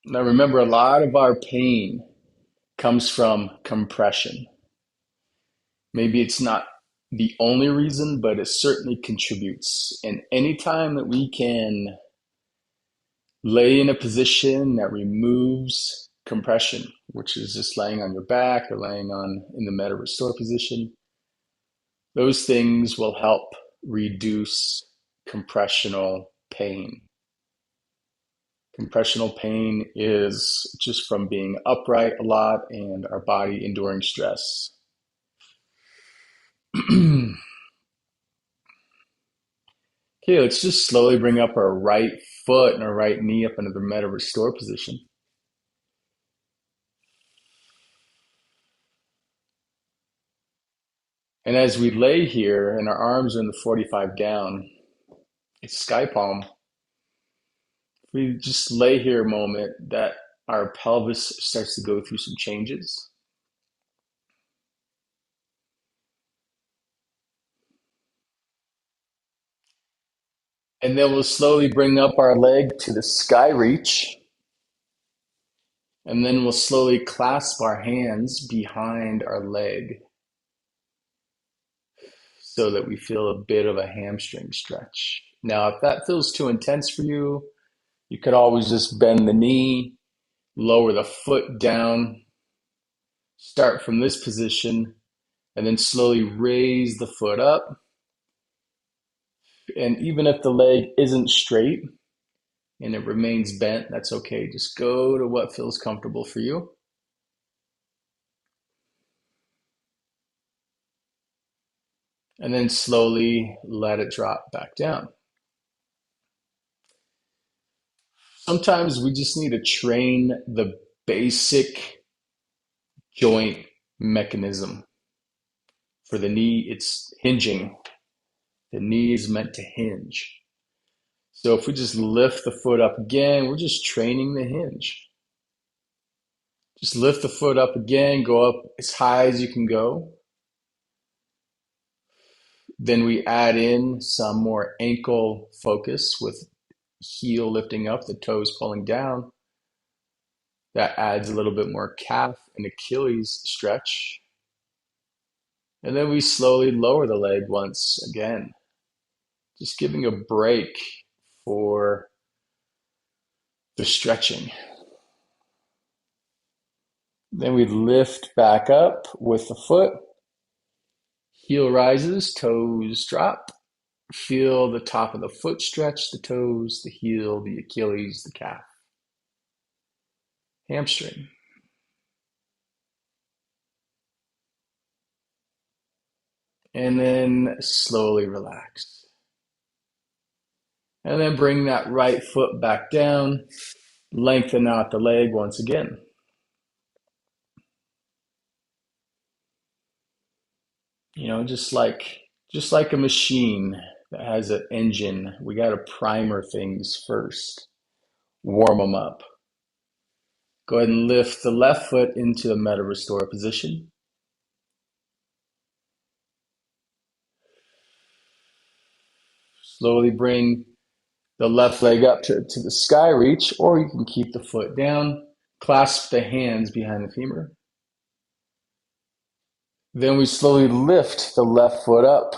Now remember, a lot of our pain comes from compression. Maybe it's not the only reason, but it certainly contributes. And anytime that we can lay in a position that removes compression, which is just laying on your back or laying on in the meta restore position, those things will help reduce compressional pain. Compressional pain is just from being upright a lot and our body enduring stress. Okay, let's just slowly bring up our right foot and our right knee up into the meta restore position. And as we lay here and our arms are in the 45 down, it's sky palm. We just lay here a moment that our pelvis starts to go through some changes. And then we'll slowly bring up our leg to the sky reach. And then we'll slowly clasp our hands behind our leg so that we feel a bit of a hamstring stretch. Now, if that feels too intense for you, you could always just bend the knee, lower the foot down, start from this position, and then slowly raise the foot up. And even if the leg isn't straight and it remains bent, that's okay. Just go to what feels comfortable for you. And then slowly let it drop back down. Sometimes we just need to train the basic joint mechanism. For the knee, it's hinging. The knee is meant to hinge. So if we just lift the foot up again, we're just training the hinge. Just lift the foot up again, go up as high as you can go. Then we add in some more ankle focus with heel lifting up, the toes pulling down. That adds a little bit more calf and Achilles stretch. And then we slowly lower the leg once again, just giving a break for the stretching. Then we lift back up with the foot. Heel rises, toes drop. Feel the top of the foot stretch, the toes, the heel, the Achilles, the calf, hamstring. And then slowly relax. And then bring that right foot back down. Lengthen out the leg once again. You know, just like a machine that has an engine, we got to primer things first, warm them up. Go ahead and lift the left foot into the meta restore position. Slowly bring the left leg up to the sky reach, or you can keep the foot down. Clasp the hands behind the femur. Then we slowly lift the left foot up.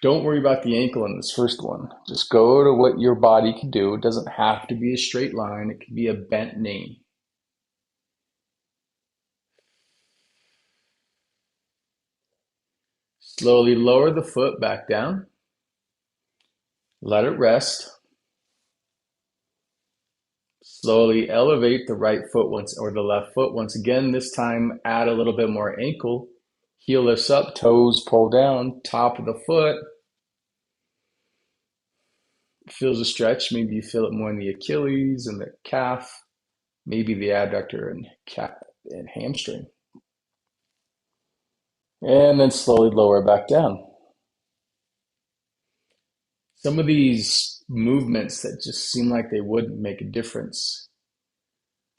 Don't worry about the ankle in this first one. Just go to what your body can do. It doesn't have to be a straight line. It can be a bent knee. Slowly lower the foot back down. Let it rest. Slowly elevate the right foot once, or the left foot once again. This time, add a little bit more ankle. Heel lifts up, toes pull down, top of the foot. Feels a stretch. Maybe you feel it more in the Achilles and the calf, maybe the adductor and calf and hamstring. And then slowly lower back down. Some of these movements that just seem like they wouldn't make a difference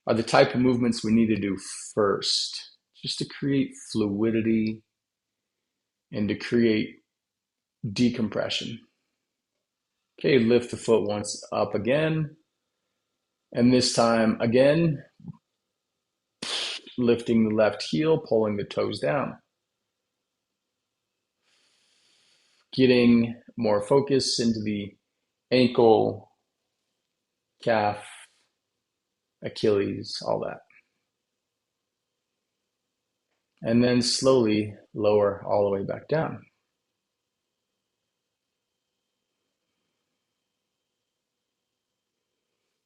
are the type of movements we need to do first, just to create fluidity and to create decompression. Okay, lift the foot once up again. And this time, again, lifting the left heel, pulling the toes down. Getting more focus into the ankle, calf, Achilles, all that. And then slowly lower all the way back down.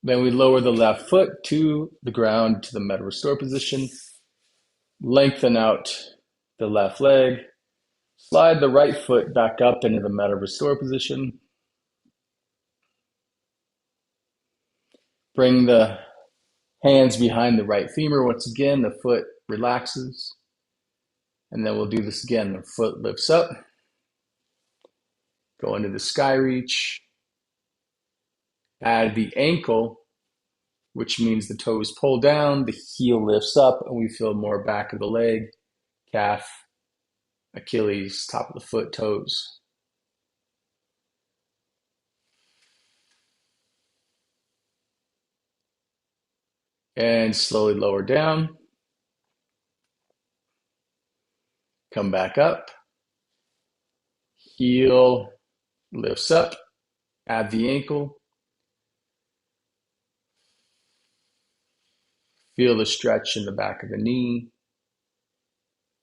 Then we lower the left foot to the ground to the meta restore position. Lengthen out the left leg. Slide the right foot back up into the meta restore position. Bring the hands behind the right femur. Once again, the foot relaxes. And then we'll do this again. The foot lifts up. Go into the sky reach. Add the ankle, which means the toes pull down, the heel lifts up, and we feel more back of the leg, calf, Achilles, top of the foot, toes. And slowly lower down. Come back up. Heel lifts up. Add the ankle. Feel the stretch in the back of the knee.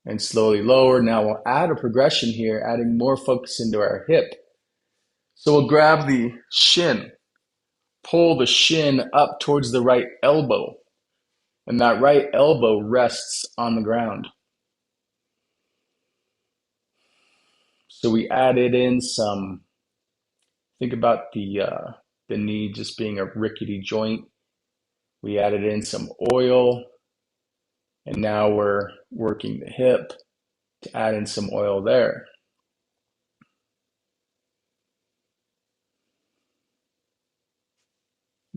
And slowly lower. Now we'll add a progression here, adding more focus into our hip. So we'll grab the shin, pull the shin up towards the right elbow, and that right elbow rests on the ground. So we added in some, think about the knee just being a rickety joint. We added in some oil, and now we're working the hip to add in some oil there.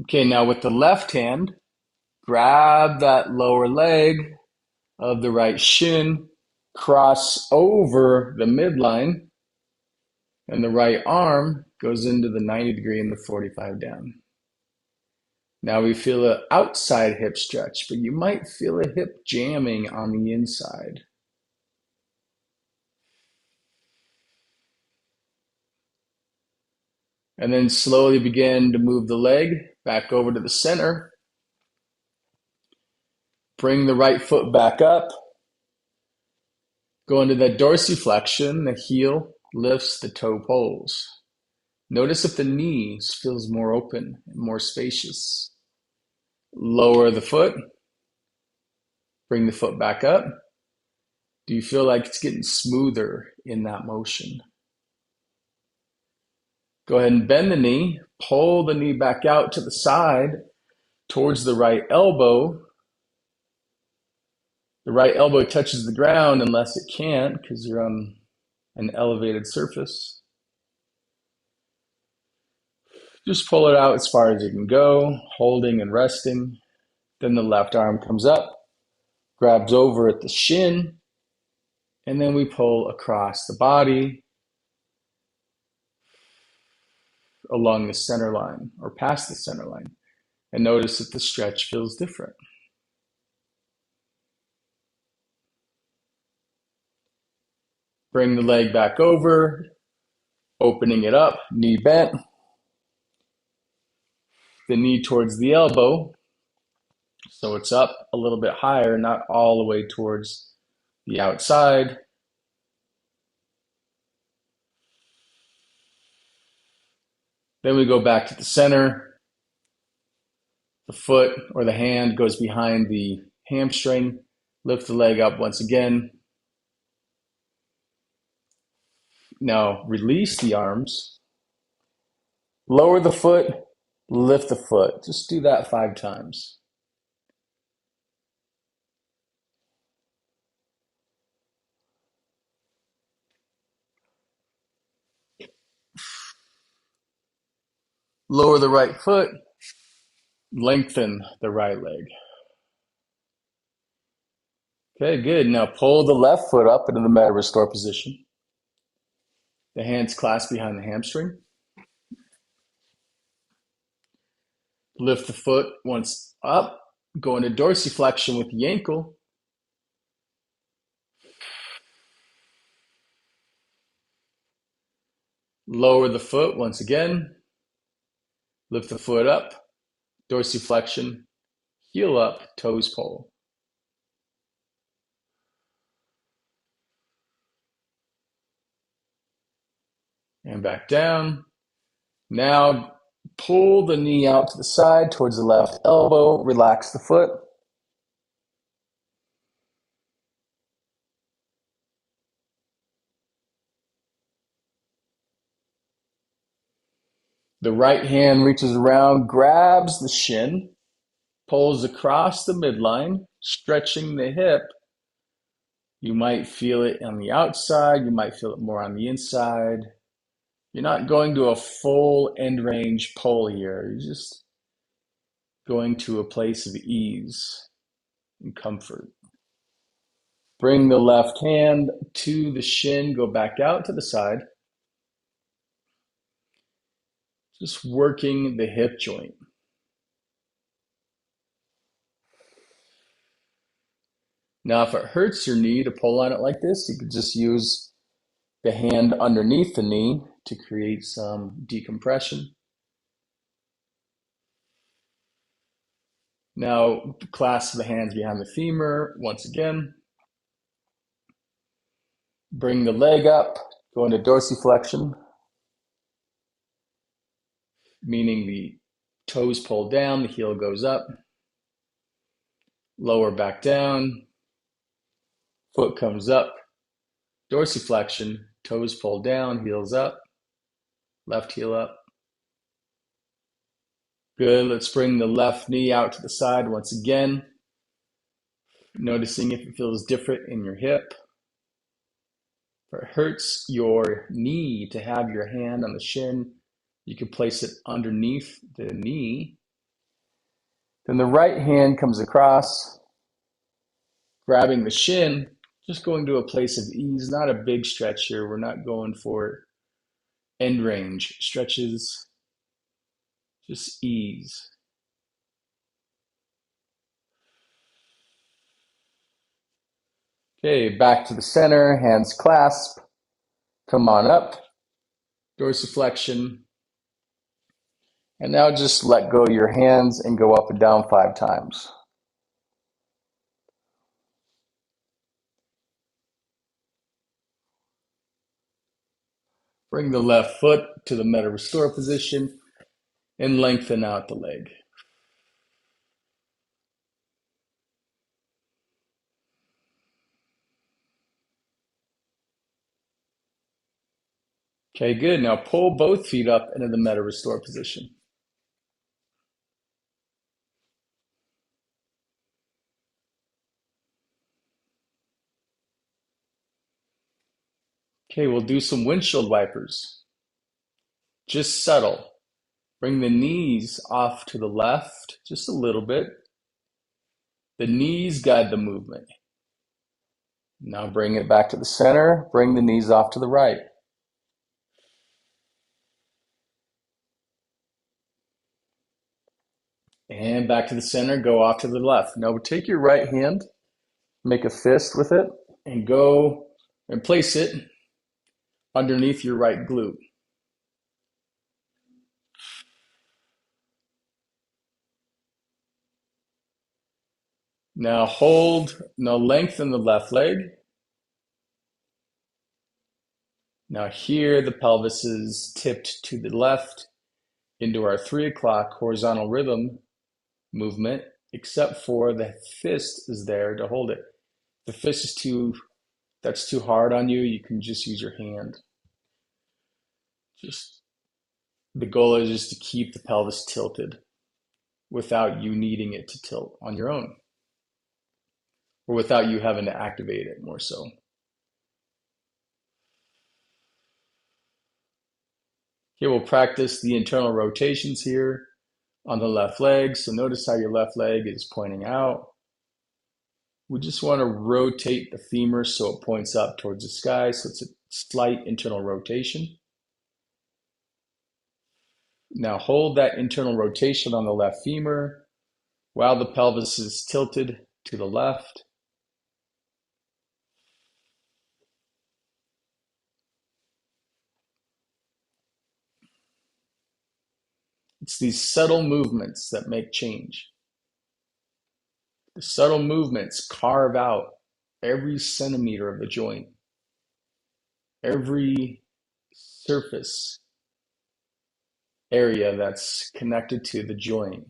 Okay, now with the left hand, grab that lower leg of the right shin, cross over the midline, and the right arm goes into the 90 degree and the 45 down. Now we feel an outside hip stretch, but you might feel a hip jamming on the inside. And then slowly begin to move the leg back over to the center. Bring the right foot back up. Go into that dorsiflexion, the heel lifts, the toe pulls. Notice if the knee feels more open and more spacious. Lower the foot. Bring the foot back up. Do you feel like it's getting smoother in that motion? Go ahead and bend the knee. Pull the knee back out to the side towards the right elbow. The right elbow touches the ground unless it can't because you're on an elevated surface. Just pull it out as far as you can go, holding and resting. Then the left arm comes up, grabs over at the shin, and then we pull across the body along the center line or past the center line. And notice that the stretch feels different. Bring the leg back over, opening it up, knee bent, the knee towards the elbow. So it's up a little bit higher, not all the way towards the outside. Then we go back to the center. The foot or the hand goes behind the hamstring. Lift the leg up once again. Now release the arms. Lower the foot, lift the foot. Just do that 5 times. Lower the right foot, lengthen the right leg. Okay, good. Now pull the left foot up into the meta restore position. The hands clasp behind the hamstring. Lift the foot once up, go into dorsiflexion with the ankle. Lower the foot once again. Lift the foot up, dorsiflexion, heel up, toes pull. And back down. Now pull the knee out to the side towards the left elbow. Relax the foot. The right hand reaches around, grabs the shin, pulls across the midline, stretching the hip. You might feel it on the outside. You might feel it more on the inside. You're not going to a full end range pull here. You're just going to a place of ease and comfort. Bring the left hand to the shin, go back out to the side. Just working the hip joint. Now, if it hurts your knee to pull on it like this, you could just use the hand underneath the knee to create some decompression. Now, clasp the hands behind the femur once again. Bring the leg up, go into dorsiflexion, meaning the toes pull down, the heel goes up. Lower back down, foot comes up, dorsiflexion, toes pull down, heels up, left heel up. Good. Let's bring the left knee out to the side once again, noticing if it feels different in your hip. If it hurts your knee to have your hand on the shin, you can place it underneath the knee. Then the right hand comes across, grabbing the shin, just going to a place of ease, not a big stretch here. We're not going for end range stretches, just ease. Okay, back to the center, hands clasp, come on up, dorsiflexion, and now just let go of your hands and go up and down 5 times. Bring the left foot to the meta restore position and lengthen out the leg. Okay, good. Now pull both feet up into the meta restore position. Okay, we'll do some windshield wipers. Just subtle. Bring the knees off to the left just a little bit. The knees guide the movement. Now bring it back to the center. Bring the knees off to the right. And back to the center, go off to the left. Now take your right hand, make a fist with it, and go and place it underneath your right glute. Now hold, now lengthen the left leg. Now here the pelvis is tipped to the left into our 3 o'clock horizontal rhythm movement, except for the fist is there to hold it. The fist is that's too hard on you, you can just use your hand. Just the goal is just to keep the pelvis tilted without you needing it to tilt on your own, or without you having to activate it more so. Here we'll practice the internal rotations here on the left leg. So notice how your left leg is pointing out. We just want to rotate the femur so it points up towards the sky. So it's a slight internal rotation. Now hold that internal rotation on the left femur while the pelvis is tilted to the left. It's these subtle movements that make change. The subtle movements carve out every centimeter of the joint, every surface area that's connected to the joint.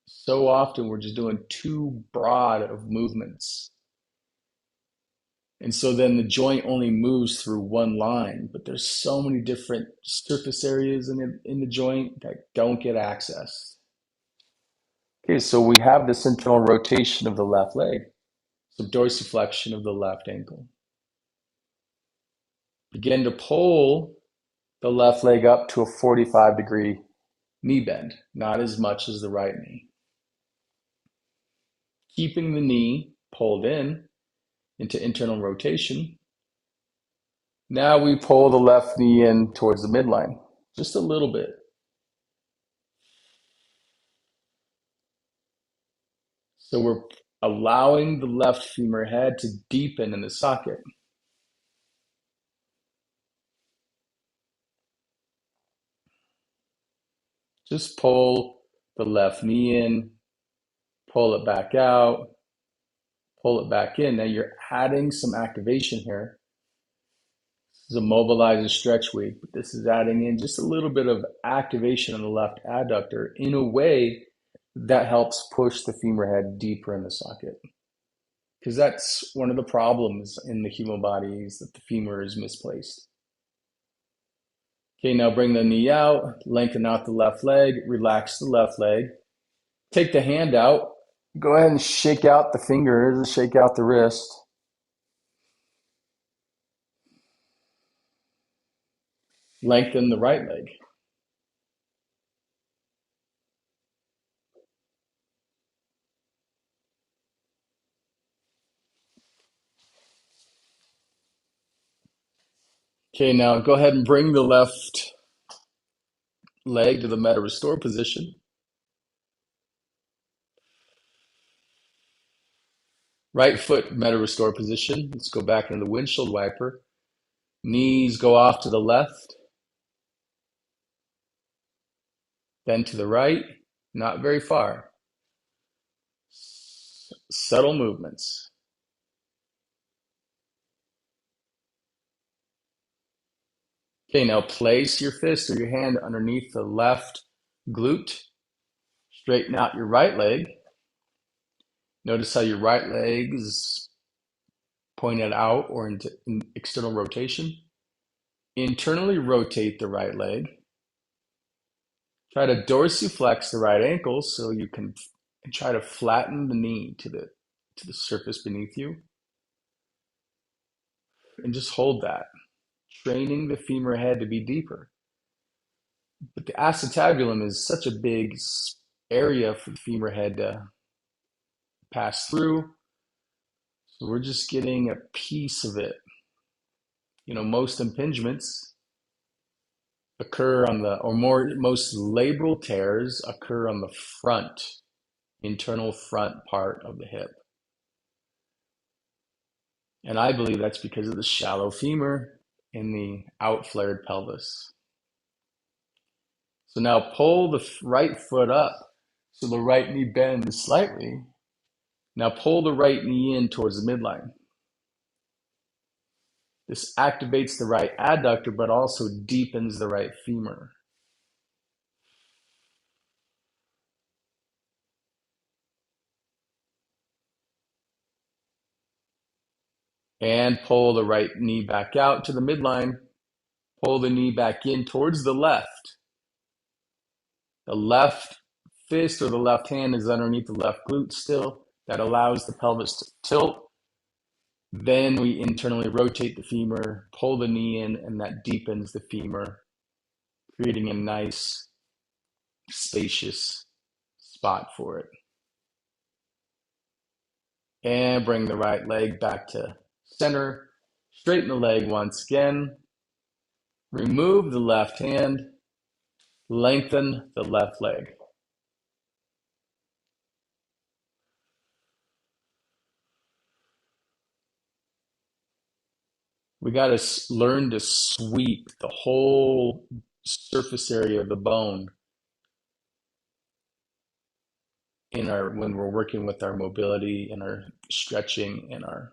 So often we're just doing too broad of movements. And so then the joint only moves through one line, but there's so many different surface areas in the joint that don't get accessed. Okay, so we have this internal rotation of the left leg, so dorsiflexion of the left ankle. Begin to pull the left leg up to a 45-degree knee bend, not as much as the right knee. Keeping the knee pulled into internal rotation. Now we pull the left knee in towards the midline, just a little bit. So we're allowing the left femur head to deepen in the socket. Just pull the left knee in, pull it back out, pull it back in. Now you're adding some activation here. This is a Mobilize and stretch week, but this is adding in just a little bit of activation on the left adductor in a way that helps push the femur head deeper in the socket. Because that's one of the problems in the human body is that the femur is misplaced. Okay, now bring the knee out, lengthen out the left leg, relax the left leg. Take the hand out, go ahead and shake out the fingers, shake out the wrist. Lengthen the right leg. Okay, now go ahead and bring the left leg to the meta restore position. Right foot meta restore position. Let's go back into the windshield wiper. Knees go off to the left, then to the right, not very far. Subtle movements. Okay, now place your fist or your hand underneath the left glute. Straighten out your right leg. Notice how your right leg is pointed out or into external rotation. Internally rotate the right leg. Try to dorsiflex the right ankle so you can try to flatten the knee to the surface beneath you. And just hold that, training the femur head to be deeper. But the acetabulum is such a big area for the femur head to pass through. So we're just getting a piece of it. You know, most impingements occur on the, or more, most labral tears occur on the front, internal front part of the hip. And I believe that's because of the shallow femur and the outflared pelvis. So now pull the right foot up so the right knee bends slightly. Now pull the right knee in towards the midline. This activates the right adductor, but also deepens the right femur. And pull the right knee back out to the midline. Pull the knee back in towards the left. The left fist or the left hand is underneath the left glute still. That allows the pelvis to tilt. Then we internally rotate the femur, pull the knee in, and that deepens the femur, creating a nice, spacious spot for it. And bring the right leg back to center. Straighten the leg once again. Remove the left hand. Lengthen the left leg. We got to learn to sweep the whole surface area of the bone in our when we're working with our mobility and our stretching and our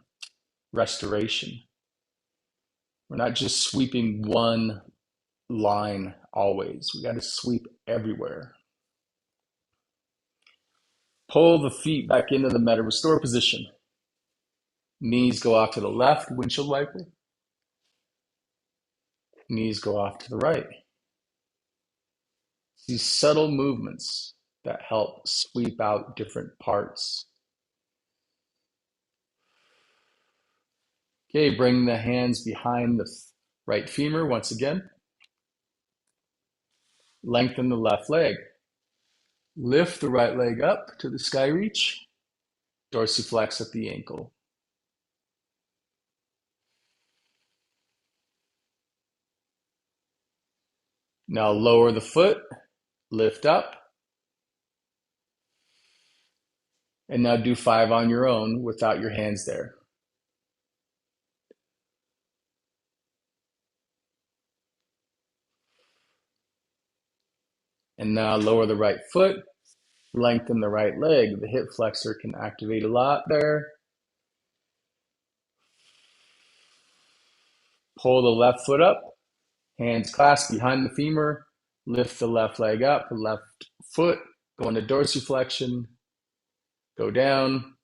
restoration. We're not just sweeping one line always. We got to sweep everywhere. Pull the feet back into the meta restore position. Knees go off to the left, windshield wiper. Knees go off to the right. These subtle movements that help sweep out different parts. Okay, bring the hands behind the right femur once again. Lengthen the left leg. Lift the right leg up to the sky reach. Dorsiflex at the ankle. Now lower the foot, lift up, and now do 5 on your own without your hands there. And now lower the right foot, lengthen the right leg. The hip flexor can activate a lot there. Pull the left foot up, hands clasped behind the femur, lift the left leg up, the left foot, go into dorsiflexion, go down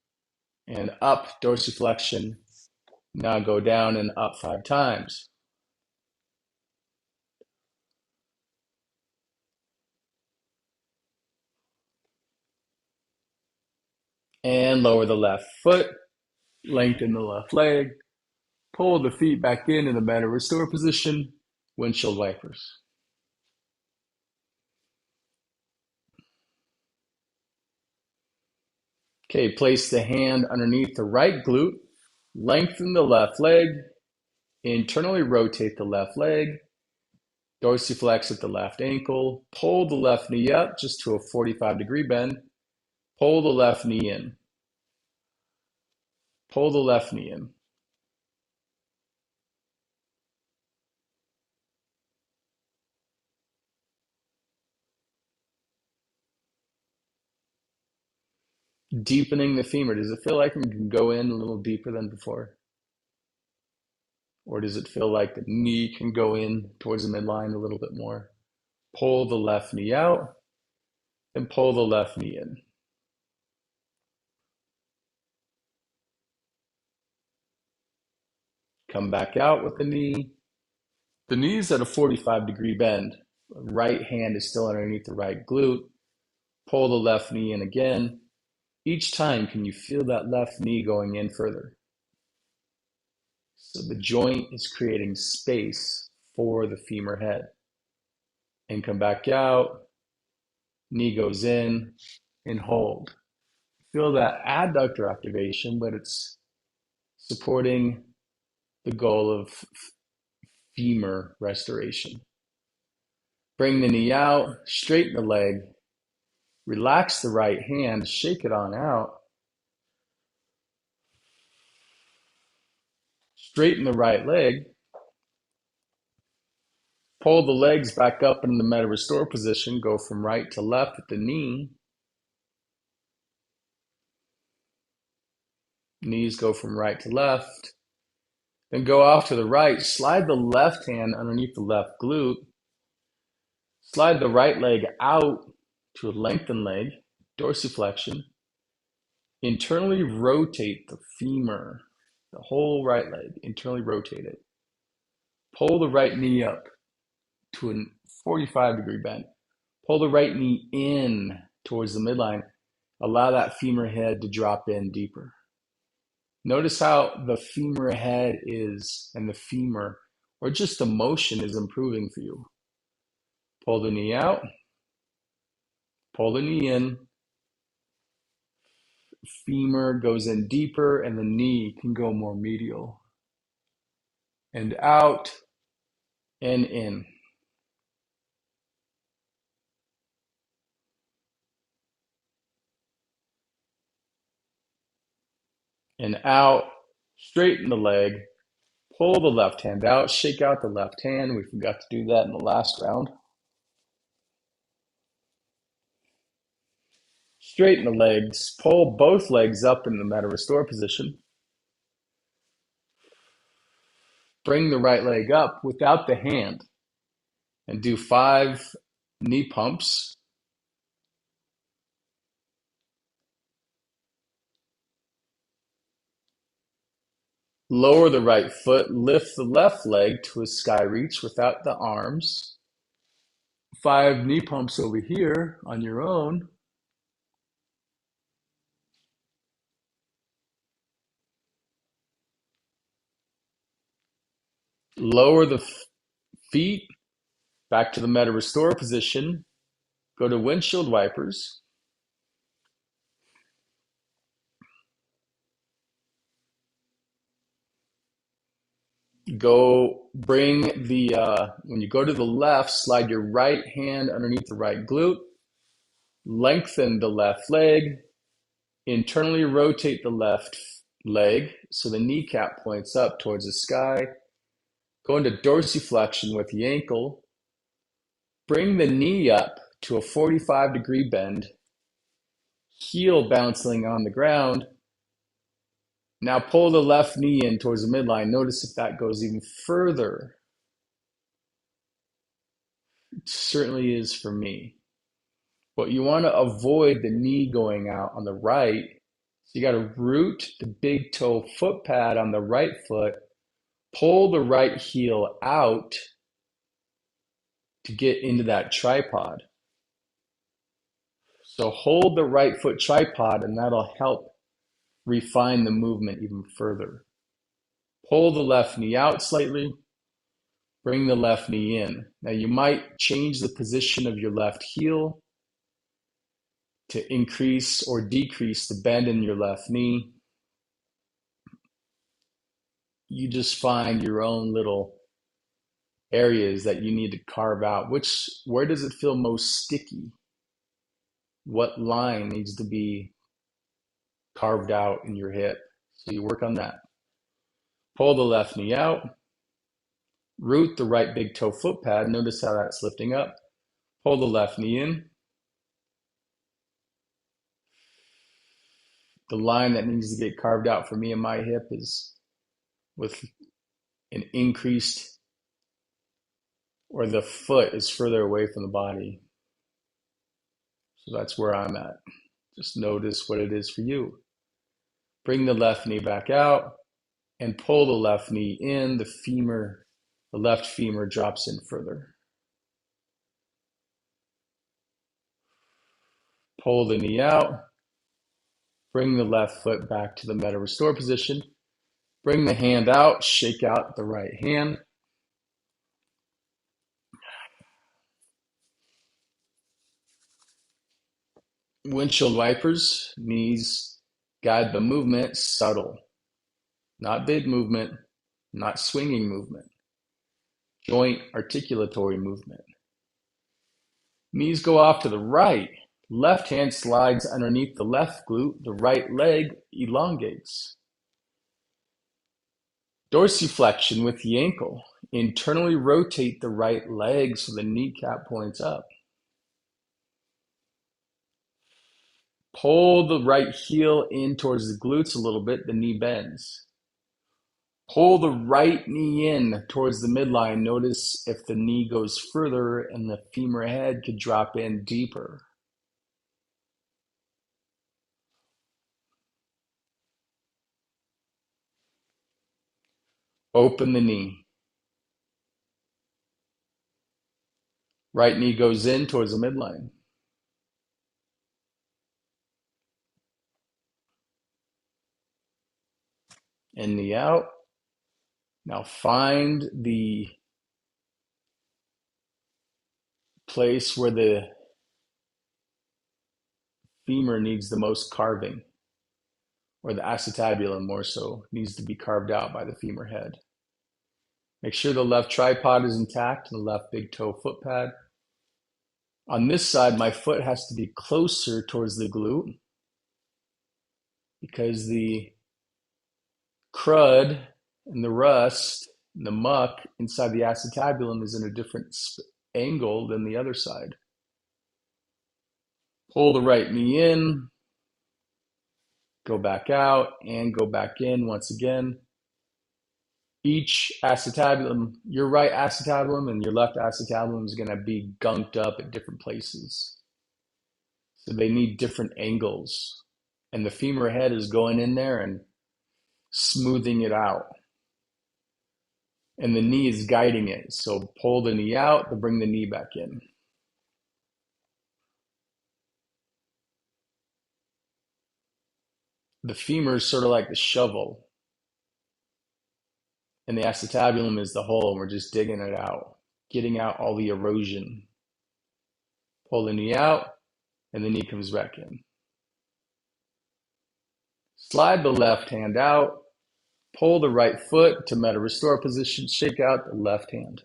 and up, dorsiflexion. Now go down and up 5 times. And lower the left foot, lengthen the left leg, pull the feet back into the meta restore position, windshield wipers. Okay, place the hand underneath the right glute, lengthen the left leg, internally rotate the left leg, dorsiflex at the left ankle, pull the left knee up just to a 45-degree bend, pull the left knee in, pull the left knee in. Deepening the femur. Does it feel like it can go in a little deeper than before? Or does it feel like the knee can go in towards the midline a little bit more? Pull the left knee out and pull the left knee in. Come back out with the knee. The knee's at a 45-degree bend. Right hand is still underneath the right glute. Pull the left knee in again. Each time, can you feel that left knee going in further? So the joint is creating space for the femur head. And come back out. Knee goes in and hold. Feel that adductor activation, but it's supporting the goal of femur restoration. Bring the knee out, straighten the leg, relax the right hand, shake it on out. Straighten the right leg. Pull the legs back up in the meta restore position. Go from right to left at the knee. Knees go from right to left. Then go off to the right. Slide the left hand underneath the left glute. Slide the right leg out to a lengthened leg, dorsiflexion. Internally rotate the femur, the whole right leg. Internally rotate it. Pull the right knee up to a 45-degree bend. Pull the right knee in towards the midline. Allow that femur head to drop in deeper. Notice how the femur head is and the femur, or just the motion, is improving for you. Pull the knee out. Pull the knee in. Femur goes in deeper and the knee can go more medial. And out and in. and out. Straighten the leg. Pull the left hand out. Shake out the left hand. We forgot to do that in the last round. Straighten the legs. Pull both legs up in the meta restore position. Bring the right leg up without the hand and do 5 knee pumps. Lower the right foot, lift the left leg to a sky reach without the arms. 5 knee pumps over here on your own. Lower the feet back to the meta restore position. Go to windshield wipers. Go bring when you go to the left, slide your right hand underneath the right glute. Lengthen the left leg. Internally rotate the left leg so the kneecap points up towards the sky. Go into dorsiflexion with the ankle. Bring the knee up to a 45-degree bend. Heel bouncing on the ground. Now pull the left knee in towards the midline. Notice if that goes even further. It certainly is for me. But you want to avoid the knee going out on the right. So you got to root the big toe foot pad on the right foot. Pull the right heel out to get into that tripod. So hold the right foot tripod and that'll help refine the movement even further. Pull the left knee out slightly. Bring the left knee in. Now you might change the position of your left heel to increase or decrease the bend in your left knee. You just find your own little areas that you need to carve out. Where does it feel most sticky? What line needs to be carved out in your hip? So you work on that. Pull the left knee out. Root the right big toe foot pad. Notice how that's lifting up. Pull the left knee in. The line that needs to get carved out for me in my hip is with an increased, or the foot is further away from the body. So that's where I'm at. Just notice what it is for you. Bring the left knee back out and pull the left knee in. The left femur drops in further. Pull the knee out. Bring the left foot back to the meta restore position. Bring the hand out, shake out the right hand. Windshield wipers, knees guide the movement, subtle. Not big movement, not swinging movement. Joint articulatory movement. Knees go off to the right. Left hand slides underneath the left glute. The right leg elongates. Dorsiflexion with the ankle. Internally rotate the right leg so the kneecap points up. Pull the right heel in towards the glutes a little bit, the knee bends. Pull the right knee in towards the midline. Notice if the knee goes further and the femur head could drop in deeper. Open the knee. Right knee goes in towards the midline. And knee out. Now find the place where the femur needs the most carving, or the acetabulum more so, needs to be carved out by the femur head. Make sure the left tripod is intact and the left big toe foot pad. On this side, my foot has to be closer towards the glute because the crud and the rust and the muck inside the acetabulum is in a different angle than the other side. Pull the right knee in, go back out, and go back in once again. Each acetabulum, your right acetabulum and your left acetabulum is going to be gunked up at different places. So they need different angles. And the femur head is going in there and smoothing it out. And the knee is guiding it. So pull the knee out to bring the knee back in. The femur is sort of like the shovel, and the acetabulum is the hole, and we're just digging it out, getting out all the erosion. Pull the knee out, and the knee comes back in. Slide the left hand out, pull the right foot to meta restore position, shake out the left hand.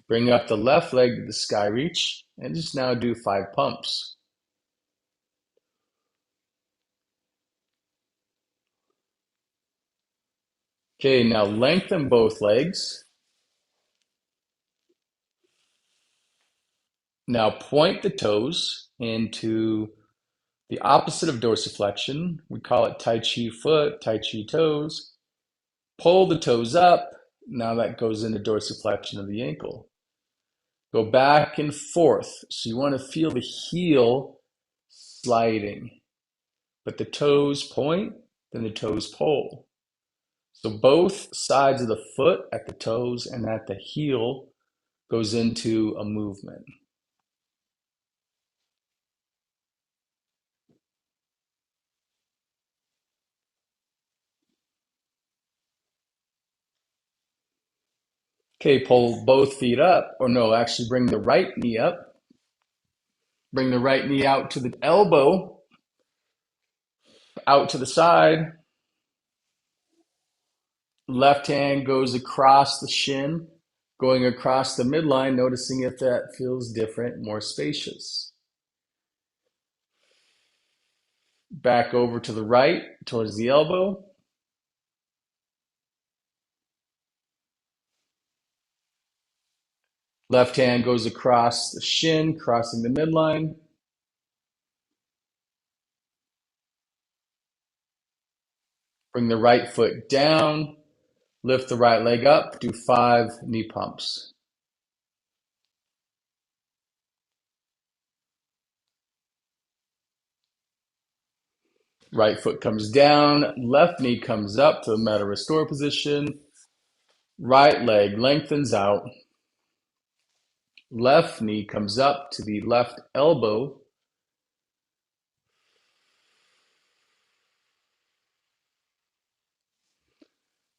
Bring up the left leg to the sky reach, and just now do 5 pumps. Okay, now lengthen both legs. Now point the toes into the opposite of dorsiflexion. We call it Tai Chi foot, Tai Chi toes. Pull the toes up. Now that goes into dorsiflexion of the ankle. Go back and forth. So you want to feel the heel sliding. But the toes point, then the toes pull. So both sides of the foot at the toes and at the heel goes into a movement. Okay, pull both feet up, or no, actually bring the right knee up. Bring the right knee out to the elbow, out to the side. Left hand goes across the shin, going across the midline, noticing if that feels different, more spacious. Back over to the right, towards the elbow. Left hand goes across the shin, crossing the midline. Bring the right foot down, lift the right leg up, do 5 knee pumps. Right foot comes down, left knee comes up to the meta restore position. Right leg lengthens out. Left knee comes up to the left elbow.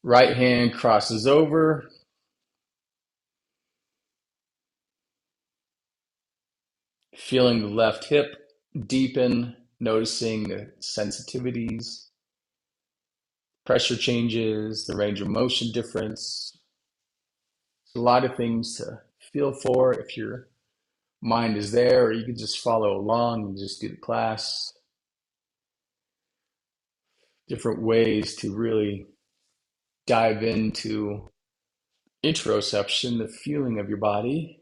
Right hand crosses over. Feeling the left hip deepen, noticing the sensitivities, pressure changes, the range of motion difference. A lot of things to feel for if your mind is there, or you can just follow along and just do the class. Different ways to really dive into interoception, the feeling of your body,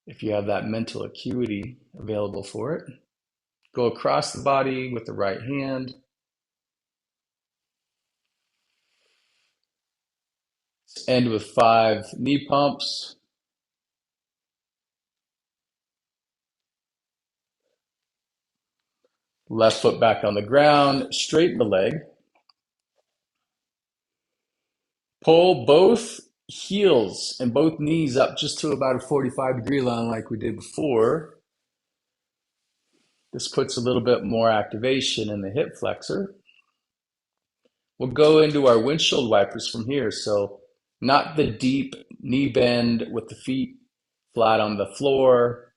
if you have that mental acuity available for it. Go across the body with the right hand. End with 5 knee pumps. Left foot back on the ground, straighten the leg. Pull both heels and both knees up just to about a 45-degree line like we did before. This puts a little bit more activation in the hip flexor. We'll go into our windshield wipers from here. So not the deep knee bend with the feet flat on the floor.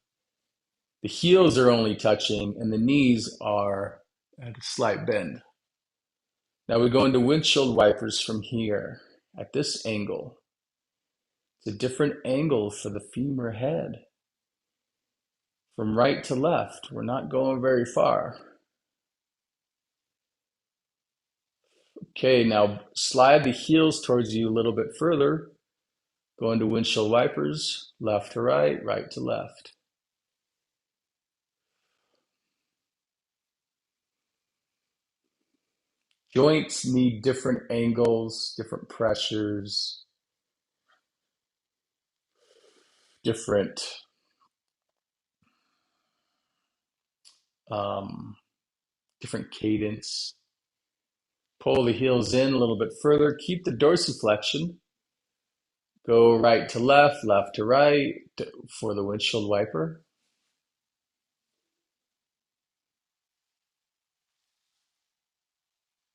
The heels are only touching and the knees are at a slight bend. Now we go into windshield wipers from here at this angle. It's a different angle for the femur head. From right to left, we're not going very far. Okay, now slide the heels towards you a little bit further. Go into windshield wipers, left to right, right to left. Joints need different angles, different pressures, different um, different cadence. Pull the heels in a little bit further. Keep the dorsiflexion. Go right to left to right for the windshield wiper.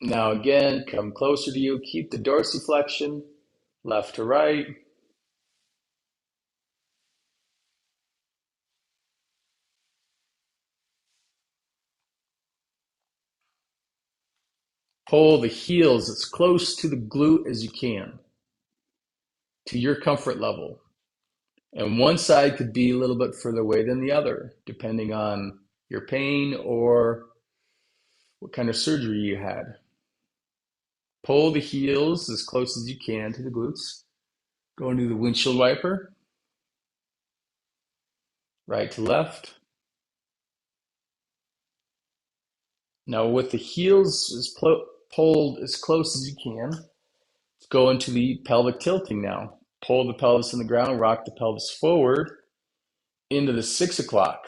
Now again, come closer to you. Keep the dorsiflexion, left to right. Pull the heels as close to the glute as you can, to your comfort level. And one side could be a little bit further away than the other, depending on your pain or what kind of surgery you had. Pull the heels as close as you can to the glutes. Go into the windshield wiper, right to left. Now, with the heels pulled as close as you can, let's go into the pelvic tilting now. Pull the pelvis in the ground, rock the pelvis forward into the 6 o'clock,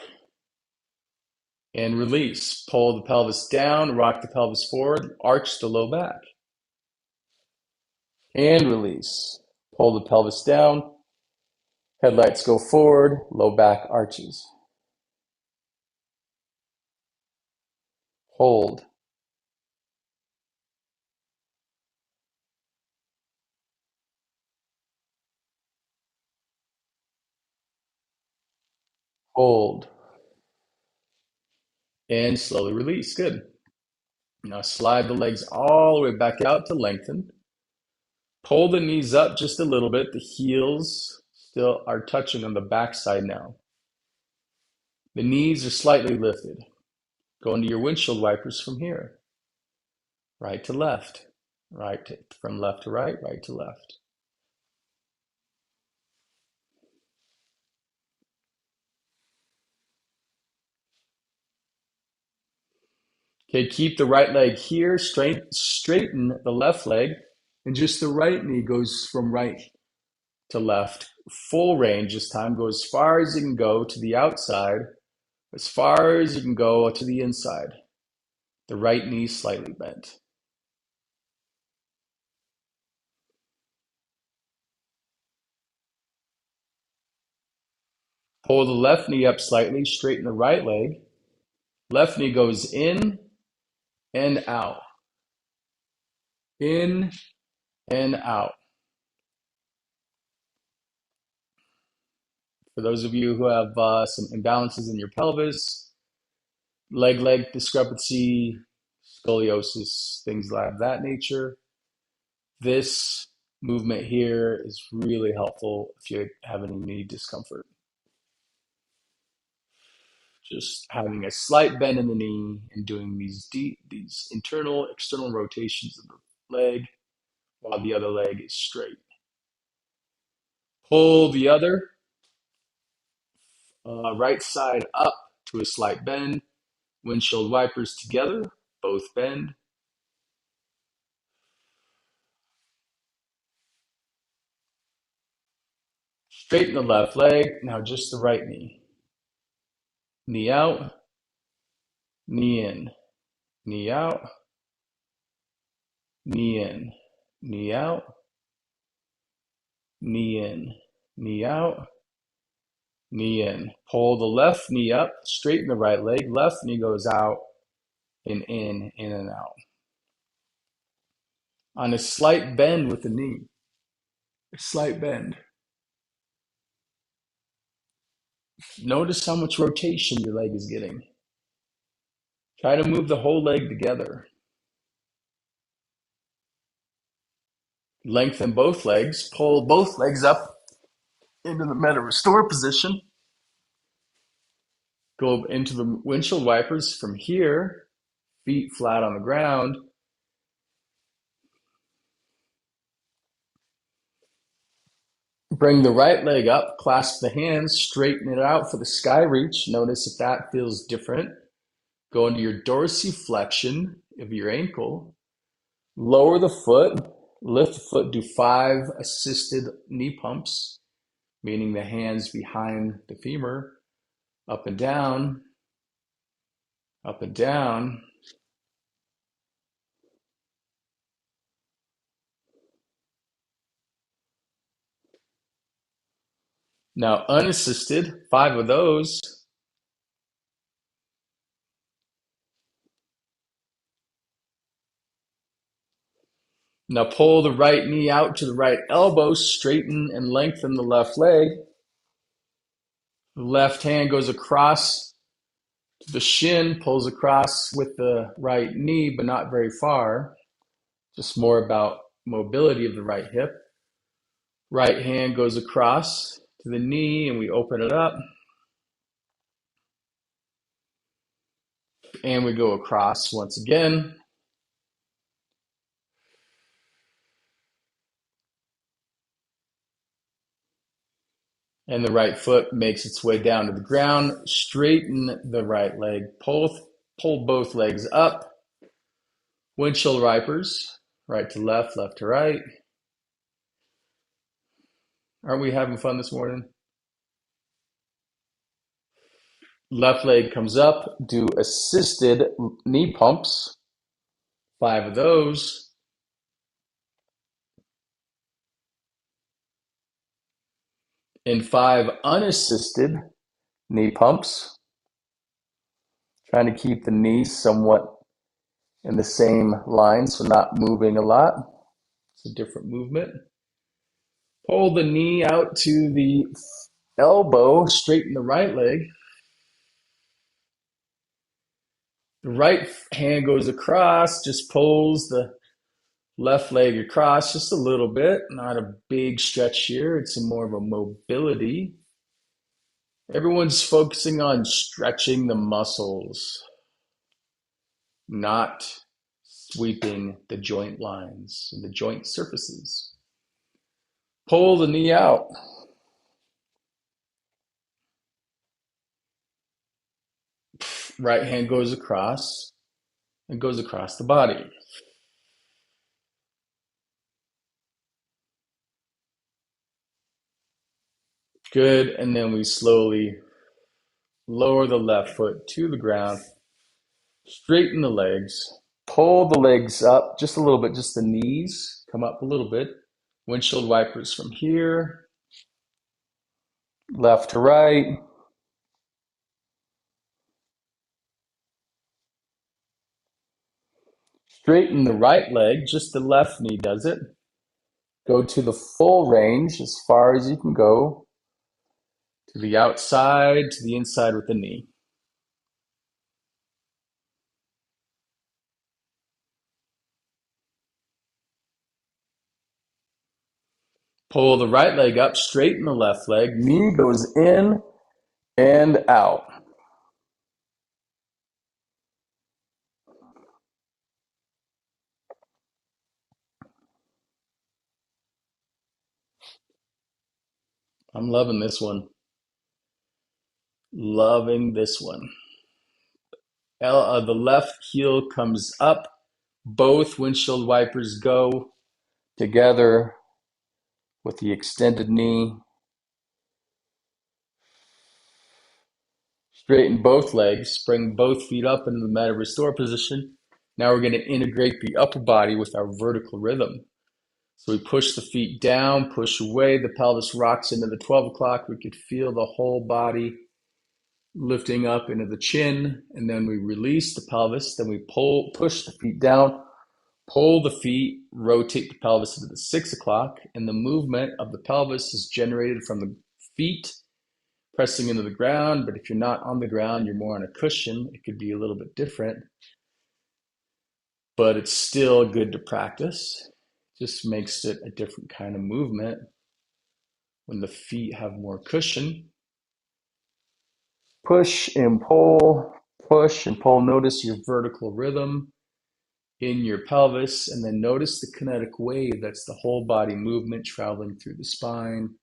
and release. Pull the pelvis down, rock the pelvis forward, arch the low back, and release. Pull the pelvis down, headlights go forward, low back arches. Hold. Hold. And slowly release. Good. Now slide the legs all the way back out to lengthen. Pull the knees up just a little bit. The heels still are touching on the back side now. The knees are slightly lifted. Go into your windshield wipers from here. Right to left. From left to right, right to left. Okay, keep the right leg here. Straighten the left leg. And just the right knee goes from right to left. Full range this time. Go as far as you can go to the outside. As far as you can go to the inside. The right knee slightly bent. Pull the left knee up slightly, straighten the right leg. Left knee goes in and out. In and out. For those of you who have some imbalances in your pelvis, leg discrepancy, scoliosis, things like that nature, this movement here is really helpful if you have any knee discomfort. Just having a slight bend in the knee and doing these internal, external rotations of the leg while the other leg is straight. Pull the other right side up to a slight bend. Windshield wipers together, both bend. Straighten the left leg. Now just the right knee. Knee out, knee in, knee out, knee in, knee out, knee in, knee out, knee in. Pull the left knee up, straighten the right leg. Left knee goes out and in and out. On a slight bend with the knee. A slight bend. Notice how much rotation your leg is getting. Try to move the whole leg together. Lengthen both legs. Pull both legs up into the meta restore position. Go into the windshield wipers from here, feet flat on the ground. Bring the right leg up, clasp the hands, straighten it out for the sky reach. Notice if that feels different. Go into your dorsiflexion of your ankle. Lower the foot, lift the foot, do 5 assisted knee pumps, meaning the hands behind the femur, up and down, up and down. Now, unassisted, 5 of those. Now, pull the right knee out to the right elbow, straighten and lengthen the left leg. The left hand goes across the shin, pulls across with the right knee, but not very far. Just more about mobility of the right hip. Right hand goes across to the knee and we open it up. And we go across once again. And the right foot makes its way down to the ground. Straighten the right leg. Pull both legs up. Windshield wipers, right to left, left to right. Aren't we having fun this morning? Left leg comes up. Do assisted knee pumps. 5 of those. And 5 unassisted knee pumps. Trying to keep the knees somewhat in the same line, so not moving a lot. It's a different movement. Pull the knee out to the elbow, straighten the right leg. The right hand goes across, just pulls the left leg across just a little bit. Not a big stretch here. It's more of a mobility. Everyone's focusing on stretching the muscles, not sweeping the joint lines and the joint surfaces. Pull the knee out. Right hand goes across and goes across the body. Good. And then we slowly lower the left foot to the ground. Straighten the legs. Pull the legs up just a little bit, just the knees come up a little bit. Windshield wipers from here, left to right. Straighten the right leg, just the left knee does it. Go to the full range as far as you can go, to the outside, to the inside with the knee. Pull the right leg up, straighten the left leg, knee goes in and out. I'm loving this one. Loving this one. The left heel comes up. Both windshield wipers go together with the extended knee. Straighten both legs. Bring both feet up into the meta restore position. Now we're going to integrate the upper body with our vertical rhythm. So we push the feet down, push away. The pelvis rocks into the 12 o'clock. We could feel the whole body lifting up into the chin, and then we release the pelvis. Then we push the feet down, pull the feet, rotate the pelvis into the 6 o'clock, and the movement of the pelvis is generated from the feet pressing into the ground. But if you're not on the ground, you're more on a cushion, it could be a little bit different, but it's still good to practice. Just makes it a different kind of movement. When the feet have more cushion, push and pull, push and pull. Notice your vertical rhythm in your pelvis, and then notice the kinetic wave. That's the whole body movement traveling through the spine.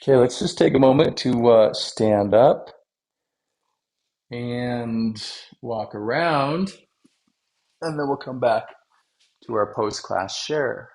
Okay, let's just take a moment to stand up and walk around, and then we'll come back to our post-class share.